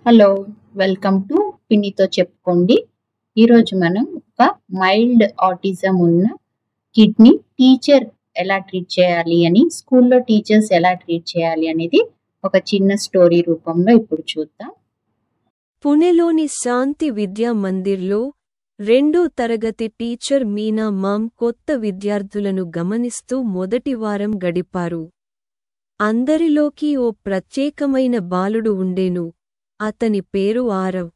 Hello! Welcome to పిన్నితో చెప్పుకోండి. ఈరోజు మనం ఒక మైల్డ్ ఆటిజం ఉన్న కిడ్‌ని టీచర్ ఎలా ట్రీట్ చేయాలి అని, స్కూల్‌లో టీచర్స్ ఎలా ట్రీట్ చేయాలి అనేది ఒక చిన్న స్టోరీ రూపంలో ఇప్పుడు చూద్దాం. పుణెలోని శాంతి విద్యా మందిర్లో 2వ తరగతి టీచర్ మీనా మామ్ కొత్త విద్యార్థులను గమనిస్తూ మొదటి వారం గడిపారు. అందరిలోకి ఓ ప్రత్యేకమైన బాలుడు ఉండేను. అతని పేరు ఆరవ్.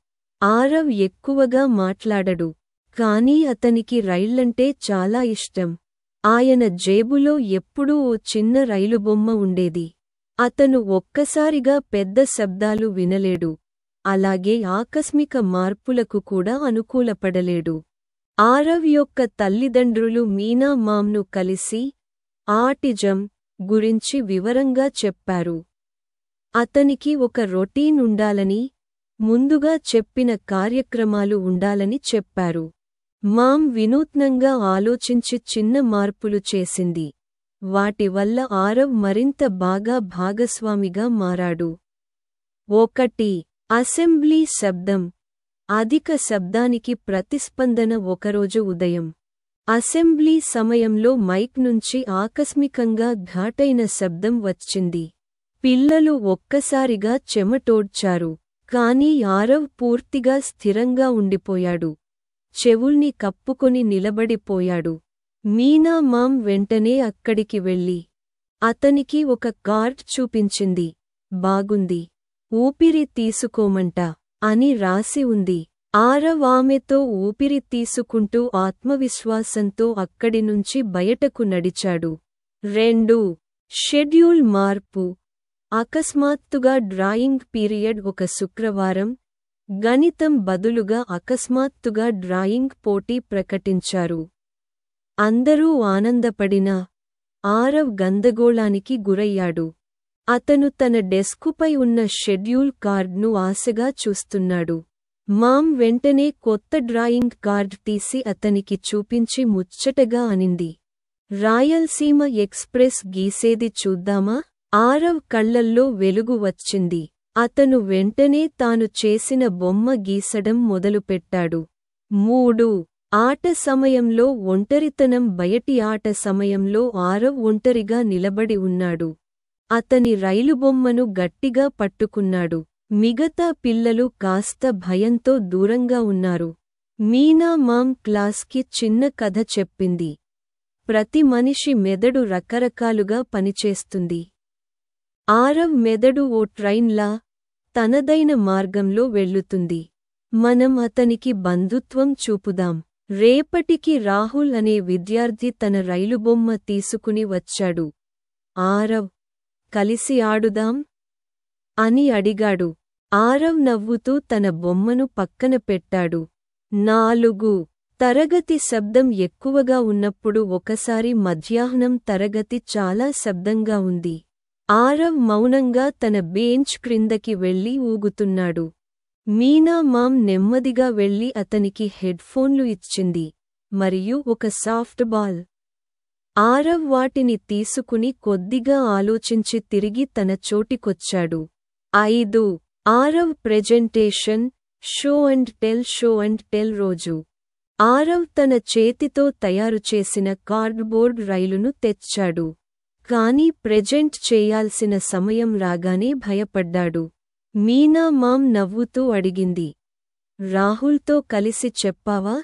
ఆరవ్ ఎక్కువగా మాట్లాడడు. కానీ అతనికి రైళ్లంటే చాలా ఇష్టం. ఆయన జేబులో ఎప్పుడూ ఓ చిన్న రైలుబొమ్మ ఉండేది. అతను ఒక్కసారిగా పెద్ద శబ్దాలు వినలేడు. అలాగే ఆకస్మిక మార్పులకు కూడా అనుకూలపడలేడు. ఆరవ్ యొక్క తల్లిదండ్రులు మీనా మామ్ను కలిసి ఆటిజం గురించి వివరంగా చెప్పారు. అతనికి ఒక రొటీన్ ఉండాలని, ముందుగా చెప్పిన కార్యక్రమాలు ఉండాలని చెప్పారు. మామ్ వినూత్నంగా ఆలోచించి చిన్న మార్పులు చేసింది. వాటి వల్ల ఆరవ్ మరింత బాగా భాగస్వామిగా మారాడు. 1. అసెంబ్లీ శబ్దం. అధిక శబ్దానికి ప్రతిస్పందన. ఒకరోజు ఉదయం అసెంబ్లీ సమయంలో మైక్ నుంచి ఆకస్మికంగా ఘాటైన శబ్దం వచ్చింది. పిల్లలు ఒక్కసారిగా చెమటోడ్చారు. కానీ ఆరవ్ పూర్తిగా స్థిరంగా ఉండిపోయాడు. చెవుల్ని కప్పుకొని నిలబడిపోయాడు. మీనా మామ్ వెంటనే అక్కడికి వెళ్ళి అతనికి ఒక కార్డ్ చూపించింది. బాగుంది, ఊపిరి తీసుకోమంట అని రాసి ఉంది. ఆరవ్ ఆమెతో ఊపిరి తీసుకుంటూ ఆత్మవిశ్వాసంతో అక్కడి నుంచి బయటకు నడిచాడు. 2. షెడ్యూల్ మార్పు. అకస్మాత్తుగా డ్రాయింగ్ పీరియడ్. ఒక శుక్రవారం గణితం బదులుగా అకస్మాత్తుగా డ్రాయింగ్ పోటీ ప్రకటించారు. అందరూ ఆనందపడినా ఆరవ్ గందగోళానికి గురయ్యాడు. అతను తన డెస్కుపై ఉన్న షెడ్యూల్ కార్డ్ను ఆశగా చూస్తున్నాడు. మామ్ వెంటనే కొత్త డ్రాయింగ్ కార్డ్ తీసి అతనికి చూపించి ముచ్చటగా అనింది. రాయలసీమ ఎక్స్‌ప్రెస్ గీసేది చూద్దామా? ఆరవ్ కళ్లల్లో వెలుగు వచ్చింది. అతను వెంటనే తాను చేసిన బొమ్మ గీసడం మొదలుపెట్టాడు. 3. ఆట సమయంలో ఒంటరితనం. బయటి ఆట సమయంలో ఆరవ్ ఒంటరిగా నిలబడి ఉన్నాడు. అతని రైలుబొమ్మను గట్టిగా పట్టుకున్నాడు. మిగతా పిల్లలు కాస్త భయంతో దూరంగా ఉన్నారు. మీనా మామ్ క్లాస్కి చిన్న కథ చెప్పింది. ప్రతి మనిషి మెదడు రకరకాలుగా పనిచేస్తుంది. ఆరవ్ మెదడు ఓ ట్రైన్లా తనదైన మార్గంలో వెళ్ళుతుంది. మనం అతనికి బంధుత్వం చూపుదాం. రేపటికి రాహుల్ అనే విద్యార్థి తన రైలుబొమ్మ తీసుకుని వచ్చాడు. ఆరవ్, కలిసి ఆడుదాం అని అడిగాడు. ఆరవ్ నవ్వుతూ తన బొమ్మను పక్కన పెట్టాడు. 4. తరగతి శబ్దం ఎక్కువగా ఉన్నప్పుడు. ఒకసారి మధ్యాహ్నం తరగతి చాలా శబ్దంగా ఉంది. ఆరవ్ మౌనంగా తన బెంచ్ క్రిందకి వెళ్లి ఊగుతున్నాడు. మీనా మామ్ నెమ్మదిగా వెళ్లి అతనికి హెడ్ఫోన్లు ఇచ్చింది మరియు ఒక సాఫ్ట్ బాల్. ఆరవ్ వాటిని తీసుకుని కొద్దిగా ఆలోచించి తిరిగి తన చోటికొచ్చాడు. 5. Aarav presentation. Show and tell రోజు. ఆరవ్ తన చేతితో తయారుచేసిన కార్డ్బోర్డ్ రైలును తెచ్చాడు. కానీ ప్రెజెంట్ చేయాల్సిన సమయం రాగానే భయపడ్డాడు. మీనా మామ్ నవ్వుతూ అడిగింది, రాహుల్తో కలిసి చెప్పావా?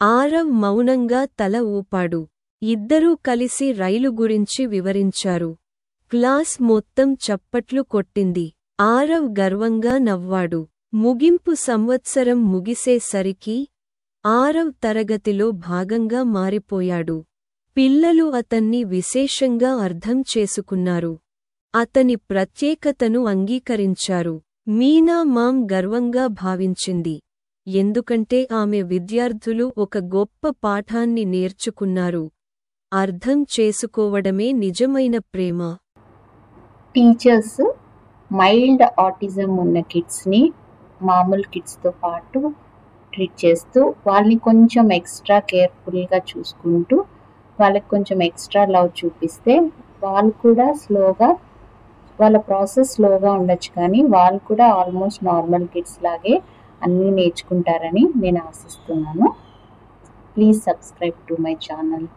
ఆరవ్ మౌనంగా తల ఊపాడు. ఇద్దరూ కలిసి రైలు గురించి వివరించారు. క్లాస్ మొత్తం చప్పట్లు కొట్టింది. ఆరవ్ గర్వంగా నవ్వాడు. ముగింపు సంవత్సరం ముగిసేసరికి ఆరవ్ తరగతిలో భాగంగా మారిపోయాడు. పిల్లలు అతన్ని విశేషంగా అర్థం చేసుకున్నారు. అతని ప్రత్యేకతను అంగీకరించారు. మీనా మామ్ గర్వంగా భావించింది. ఎందుకంటే ఆమె విద్యార్థులు ఒక గొప్ప పాఠాన్ని నేర్చుకున్నారు. అర్థం చేసుకోవడమే నిజమైన ప్రేమ. టీచర్స్ మైల్డ్ ఆటిజం ఉన్న కిడ్స్‌ని మామూలు కిడ్స్‌తో పాటు ట్రీట్ చేస్తూ, వాళ్ళని కొంచెం ఎక్స్ట్రా కేర్‌ఫుల్‌గా చూసుకుంటూ, వాళ్ళకి కొంచెం ఎక్స్ట్రా లవ్ చూపిస్తే వాళ్ళు కూడా స్లోగా వాళ్ళ ప్రాసెస్ స్లోగా ఉండొచ్చు, కానీ వాళ్ళు కూడా ఆల్మోస్ట్ నార్మల్ కిడ్స్ లాగే అన్నీ నేర్చుకుంటారని నేను ఆశిస్తున్నాను. Please subscribe to my channel.